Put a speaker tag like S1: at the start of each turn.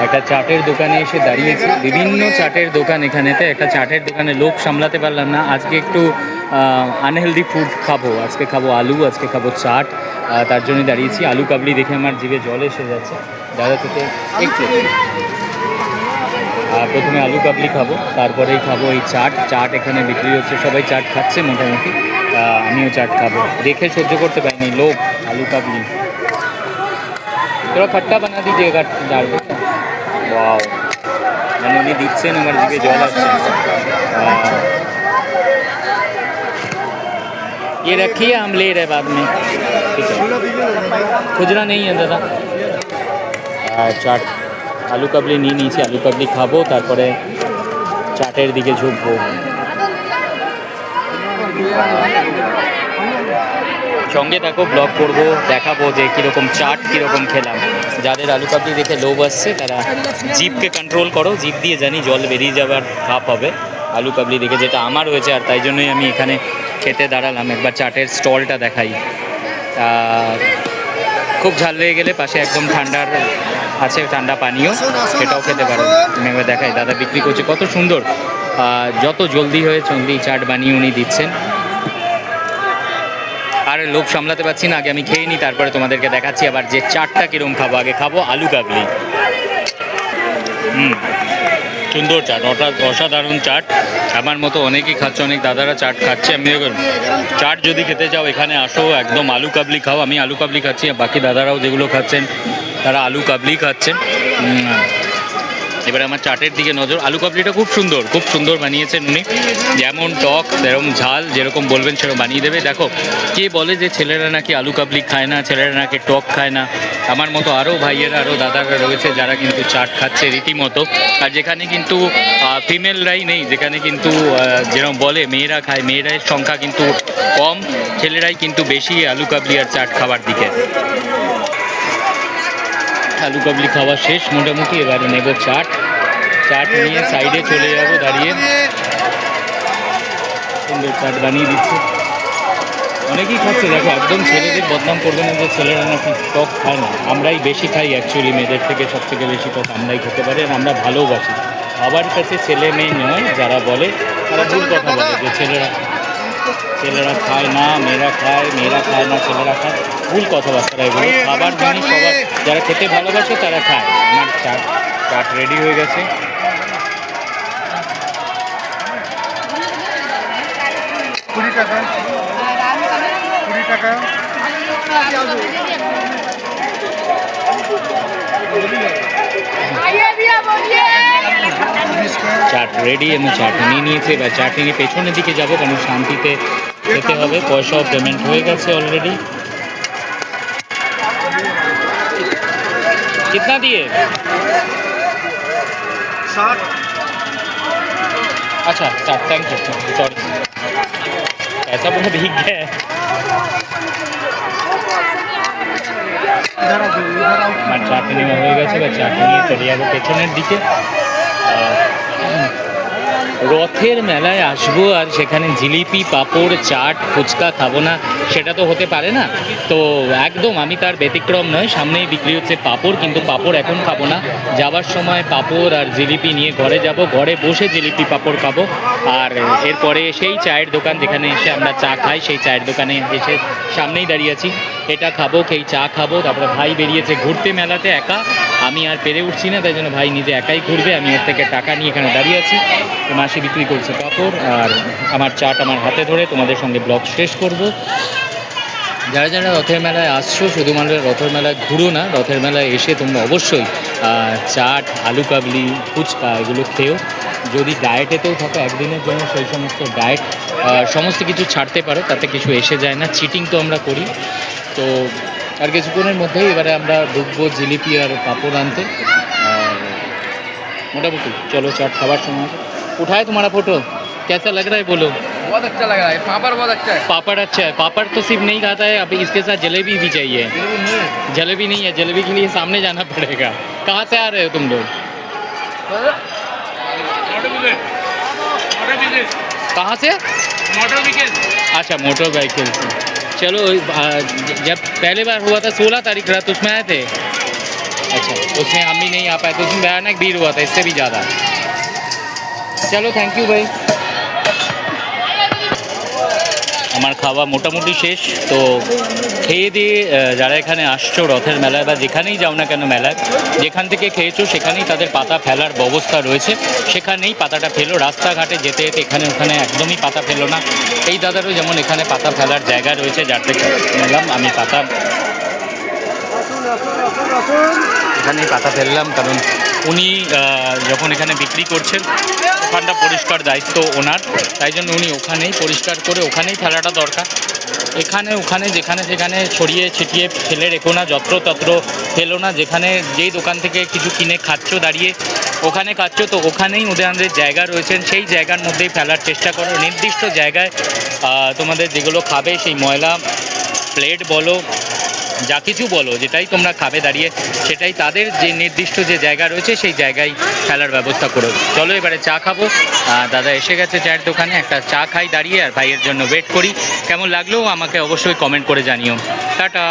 S1: একটা চাটের দোকানে এসে দাঁড়িয়েছি। বিভিন্ন চাটের দোকান এখানেতে, একটা চাটের দোকানে লোক সামলাতে পারলাম না। আজকে একটু আনহেলদি ফুড খাবো, আজকে খাবো আলু, আজকে খাবো চাট, তার জন্যই দাঁড়িয়েছি। আলু কাবলি দেখে আমার জিভে জল এসে যাচ্ছে। দাদা থেকে একটু প্রথমে আলু কাবলি খাবো, তারপরেই খাবো এই চাট। চাট এখানে বিক্রি হচ্ছে, সবাই চাট খাচ্ছে মোটামুটি, আমিও চাট খাবো। দেখে সহ্য করতে পারিনি লোক। আলু কাবলি थोड़ा खट्टा बना दीजिएगा दाल को। वाओ, মানে উনি দিচ্ছেন, আমার দিকে জল আসছে। ये रखिए, हम ले रहे बाद में। ठीक है, खुजरा नहीं है दादा। চাট আলু কাবলি নিয়ে নিয়েছি, আলু কাবলি খাবো, তারপরে চাটের দিকে ঝুঁকবো। সঙ্গে থাকো, ব্লগ করব, দেখাবো যে কীরকম চাট, কীরকম খেলাম। যাদের আলু কাবলি দেখে লোভ আসছে তারা জিভকে কন্ট্রোল করো, জিভ দিয়ে জানি জল বেরিয়ে যাবার ভাব হবে আলু কাবলি দেখে, যেটা আমার হয়েছে। আর তাই জন্যই আমি এখানে খেতে দাঁড়ালাম। একবার চাটের স্টলটা দেখাই। খুব ঝাল লেগে গেলে পাশে একদম ঠান্ডার আছে, ঠান্ডা পানীয়, সেটাও খেতে পারো। আমি একবার দেখাই, দাদা বিক্রি করছে কত সুন্দর। যত জলদি হয়ে জলদি চাট বানিয়ে উনি দিচ্ছেন। আর লোভ সামলাতে পারছি না, আগে আমি খেয়ে নিই, তারপরে তোমাদেরকে দেখাচ্ছি আবার যে চাটটা কীরকম খাবো। আগে খাবো আলু কাবলি। সুন্দর চাট, অসাধারণ চাট। আমার মতো অনেকেই খাচ্ছে, অনেক দাদারা চাট খাচ্ছে। আমি চাট যদি খেতে চাও এখানে আসো, একদম আলু কাবলি খাও। আমি আলু কাবলি খাচ্ছি, বাকি দাদারাও যেগুলো খাচ্ছেন তারা আলু কাবলি খাচ্ছেন। এবারে আমার চাটের দিকে নজর। আলু কাবলিটা খুব সুন্দর, খুব সুন্দর বানিয়েছেন উনি। যেমন টক সেরকম ঝাল, যেরকম বলবেন সেরকম বানিয়ে দেবে। দেখো, কে বলে যে ছেলেরা নাকি আলু কাবলি খায় না, ছেলেরা নাকি টক খায় না। আমার মতো আরও ভাইয়েরা, আরও দাদারা রয়েছে যারা কিন্তু চাট খাচ্ছে রীতিমতো। আর যেখানে কিন্তু ফিমেলরাই নেই, যেখানে কিন্তু যেরকম বলে মেয়েরা খায়, মেয়েদের সংখ্যা কিন্তু কম, ছেলেরাই কিন্তু বেশি আলু কাবলি আর চাট খাবার দিকে। আলু কাবলি খাওয়া শেষ মোটামুটি, এবারে নেব চাট। চাট নিয়ে সাইডে চলে যাব দাঁড়িয়ে। সুন্দর চাট বানিয়ে দিচ্ছে, অনেকেই খাচ্ছে। দেখো, একদম ছেলেদের বদনাম করবে না যে ছেলেরা নাকি টক খায় না। আমরাই বেশি খাই অ্যাকচুয়ালি, মেয়েদের থেকে সব থেকে বেশি টক আমরাই খেতে পারি, আর আমরা ভালোবাসি। সবার কাছে ছেলে মেয়ে নয়, যারা বলে তারা ভুল কথা বলে যে ছেলেরা খায় না, মেয়েরা খায়, মেয়েরা খায় না, ছেলেরা খায়। ভুল কথাবার্তা এগুলো। খাবার জিনিস সবার, যারা খেতে ভালোবাসে তারা খায়। আমার চাট রেডি হয়ে গেছে। চাট রেডি, আমি চাট নিয়ে নিয়েছি। এবার চাট নিয়ে পেছনের দিকে যাবো, কারণ শান্তিতে খেতে হবে। পয়সাও পেমেন্ট হয়ে গেছে অলরেডি। कितना दिए? 60। अच्छा 60, थैंक यू, सॉरी, ऐसा बहुत भीग गया है। আমার চাটনি নেওয়া হয়ে গেছে, বা চাটনি নিয়ে চলে যাবো পেছনের দিকে। রথের মেলায় আসবো আর সেখানে জিলিপি, পাঁপড়, চাট, ফুচকা খাবো না, সেটা তো হতে পারে না। তো একদম আমি তার ব্যতিক্রম নয়। সামনেই বিক্রি হচ্ছে পাঁপড়, কিন্তু পাঁপড় এখন খাবো না। যাওয়ার সময় পাঁপড় আর জিলিপি নিয়ে ঘরে যাব, ঘরে বসে জিলিপি পাঁপড় খাবো। আর এরপরে সেই চায়ের দোকান যেখানে এসে আমরা চা খাই, সেই চায়ের দোকানে এসে সামনেই দাঁড়িয়ে আছি, এটা খাবো, সেই চা খাবো। তারপরে ভাই বেরিয়েছে ঘুরতে মেলাতে একা, আমি আর পেরে উঠছি না, তাই জন্য ভাই নিজে একাই ঘুরবে। আমি ওর থেকে টাকা নিয়ে এখানে দাঁড়িয়ে আছি। মাসি বিক্রি করছে পাঁপড়, আর আমার চাট আমার হাতে ধরে তোমাদের সঙ্গে ব্লগ শেষ করব। যারা যারা রথের মেলায় আসছো, শুধুমাত্র রথের মেলায় ঘুরো না, রথের মেলায় এসে তোমরা অবশ্যই চাট, আলু কাবলি, ফুচকা এগুলো খেও। যদি ডায়েটেতেও থাকো একদিনের জন্য, সেই সমস্ত ডায়েট সমস্ত কিছু ছাড়তে পারো, তাতে কিছু এসে যায় না। চিটিং তো আমরা করি। তো আর কিছুক্ষণের মধ্যেই এবারে আমরা ঢুকবো জিলিপি আর পাঁপড় আনতে। আর মোটামুটি চলো, চাট খাবার সময় उठाए तुम्हारा फोटो, कैसा लग रहा है बोलो?
S2: बहुत अच्छा लग रहा है, पापड़ बहुत अच्छा है।
S1: पापड़ अच्छा है। पापड़ तो सिर्फ नहीं खाता है, अभी इसके साथ जलेबी भी चाहिए। जलेबी नहीं है, जलेबी के लिए सामने जाना पड़ेगा। कहाँ से आ रहे हो तुम लोग? कहाँ से?
S2: Motor vehicle.
S1: अच्छा, मोटर व्हीकल से। चलो, जब पहले बार हुआ था 16 तारीख रात, उसमें आए थे। अच्छा, उसमें हम भी नहीं आ पाए तो उसमें भयानक भीड़ हुआ था, इससे भी ज़्यादा। चलो थैंक यू भाई। আমার খাওয়া মোটামুটি শেষ। তো খেয়ে দিয়ে যারা এখানে আসছো রথের মেলায় বা যেখানেই যাও না কেন মেলায়, যেখান থেকে খেয়েছো সেখানেই তাদের পাতা ফেলার ব্যবস্থা রয়েছে, সেখানেই পাতাটা ফেলো। রাস্তাঘাটে যেতে যেতে এখানে ওখানে একদমই পাতা ফেলো না। এই দাদারও যেমন এখানে পাতা ফেলার জায়গা রয়েছে, যার থেকে নিলাম আমি পাতা, এখানেই পাতা ফেললাম, কারণ উনি যখন এখানে বিক্রি করছেন ওখানটা পরিষ্কার দায়িত্ব ওনার, তাই জন্য উনি ওখানেই পরিষ্কার করে ওখানেই ফেলাটা দরকার। এখানে ওখানে যেখানে সেখানে ছড়িয়ে ছিটিয়ে ফেলে রেখো না, যত্রতত্র ফেলো না। যেখানে যেই দোকান থেকে কিছু কিনে খাচ্ছ দাঁড়িয়ে, ওখানে খাচ্ছ তো ওখানেই ওদের জায়গা রয়েছেন, সেই জায়গার মধ্যেই ফেলার চেষ্টা করো। নির্দিষ্ট জায়গায় তোমাদের যেগুলো খাবে সেই ময়লা প্লেট বলো, যা কিছু বলো, যেটাই তোমরা খাবে দাঁড়িয়ে, সেটাই তাদের যে নির্দিষ্ট যে জায়গা রয়েছে সেই জায়গায় ফেলার ব্যবস্থা করো। চলো এবারে চা খাবো। দাদা এসে গেছে চায়ের দোকানে, একটা চা খাই দাঁড়িয়ে আর ভাইয়ের জন্য ওয়েট করি। কেমন লাগলো আমাকে অবশ্যই কমেন্ট করে জানিও। টাটা।